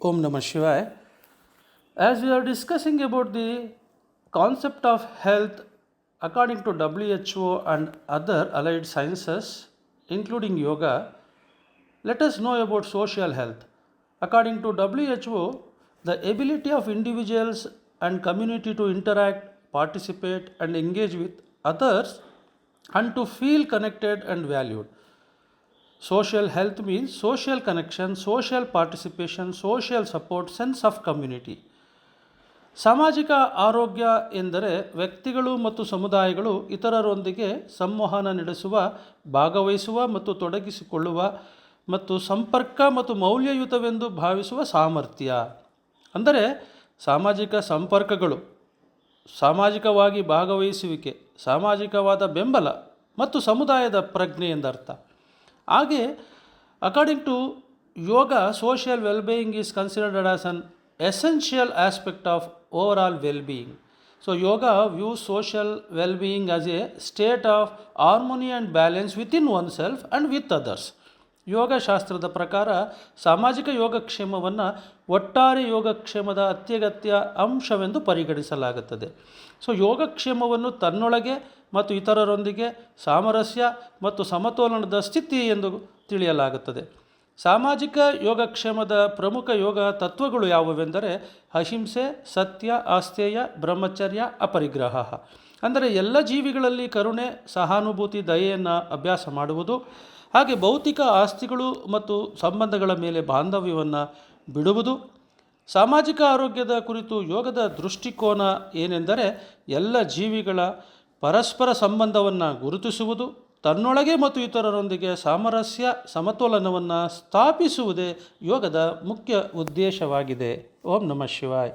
Om Namah Shivaya. As we are discussing about the concept of health according to WHO and other allied sciences, including yoga, let us know about social health. According to WHO, the ability of individuals and community to interact, participate, and engage with others and to feel connected and valued. Social health means social connection, social participation, social support, sense of community. ಸಾಮಾಜಿಕ ಆರೋಗ್ಯ ಎಂದರೆ ವ್ಯಕ್ತಿಗಳು ಮತ್ತು ಸಮುದಾಯಗಳು ಇತರರೊಂದಿಗೆ ಸಂವಹನ ನಡೆಸುವ, ಭಾಗವಹಿಸುವ ಮತ್ತು ತೊಡಗಿಸಿಕೊಳ್ಳುವ ಮತ್ತು ಸಂಪರ್ಕ ಮತ್ತು ಮೌಲ್ಯಯುತವೆಂದು ಭಾವಿಸುವ ಸಾಮರ್ಥ್ಯ. ಅಂದರೆ ಸಾಮಾಜಿಕ ಸಂಪರ್ಕಗಳು, ಸಾಮಾಜಿಕವಾಗಿ ಭಾಗವಹಿಸುವಿಕೆ, ಸಾಮಾಜಿಕವಾದ ಬೆಂಬಲ ಮತ್ತು ಸಮುದಾಯದ ಪ್ರಜ್ಞೆ ಎಂದರ್ಥ. ಹಾಗೆ according to yoga, social wellbeing is considered as an essential aspect of overall well-being. So yoga views social well-being as a state of harmony and balance within oneself and with others. ಯೋಗ ಶಾಸ್ತ್ರದ ಪ್ರಕಾರ ಸಾಮಾಜಿಕ ಯೋಗಕ್ಷೇಮವನ್ನು ಒಟ್ಟಾರೆ ಯೋಗಕ್ಷೇಮದ ಅತ್ಯಗತ್ಯ ಅಂಶವೆಂದು ಪರಿಗಣಿಸಲಾಗುತ್ತದೆ. ಸೊ ಯೋಗಕ್ಷೇಮವನ್ನು ತನ್ನೊಳಗೆ ಮತ್ತು ಇತರರೊಂದಿಗೆ ಸಾಮರಸ್ಯ ಮತ್ತು ಸಮತೋಲನದ ಸ್ಥಿತಿ ಎಂದು ತಿಳಿಯಲಾಗುತ್ತದೆ. ಸಾಮಾಜಿಕ ಯೋಗಕ್ಷೇಮದ ಪ್ರಮುಖ ಯೋಗ ತತ್ವಗಳು ಯಾವುವೆಂದರೆ ಅಹಿಂಸೆ, ಸತ್ಯ, ಆಸ್ಥೇಯ, ಬ್ರಹ್ಮಚರ್ಯ, ಅಪರಿಗ್ರಹ. ಅಂದರೆ ಎಲ್ಲ ಜೀವಿಗಳಲ್ಲಿ ಕರುಣೆ, ಸಹಾನುಭೂತಿ, ದಯೆಯನ್ನು ಅಭ್ಯಾಸ ಮಾಡುವುದು, ಹಾಗೆ ಭೌತಿಕ ಆಸ್ತಿಗಳು ಮತ್ತು ಸಂಬಂಧಗಳ ಮೇಲೆ ಬಾಂಧವ್ಯವನ್ನು ಬಿಡುವುದು. ಸಾಮಾಜಿಕ ಆರೋಗ್ಯದ ಕುರಿತು ಯೋಗದ ದೃಷ್ಟಿಕೋನ ಏನೆಂದರೆ ಎಲ್ಲ ಜೀವಿಗಳ ಪರಸ್ಪರ ಸಂಬಂಧವನ್ನು ಗುರುತಿಸುವುದು, ತನ್ನೊಳಗೆ ಮತ್ತು ಇತರರೊಂದಿಗೆ ಸಾಮರಸ್ಯ, ಸಮತೋಲನವನ್ನು ಸ್ಥಾಪಿಸುವುದೇ ಯೋಗದ ಮುಖ್ಯ ಉದ್ದೇಶವಾಗಿದೆ. ಓಂ ನಮಃ ಶಿವಾಯ.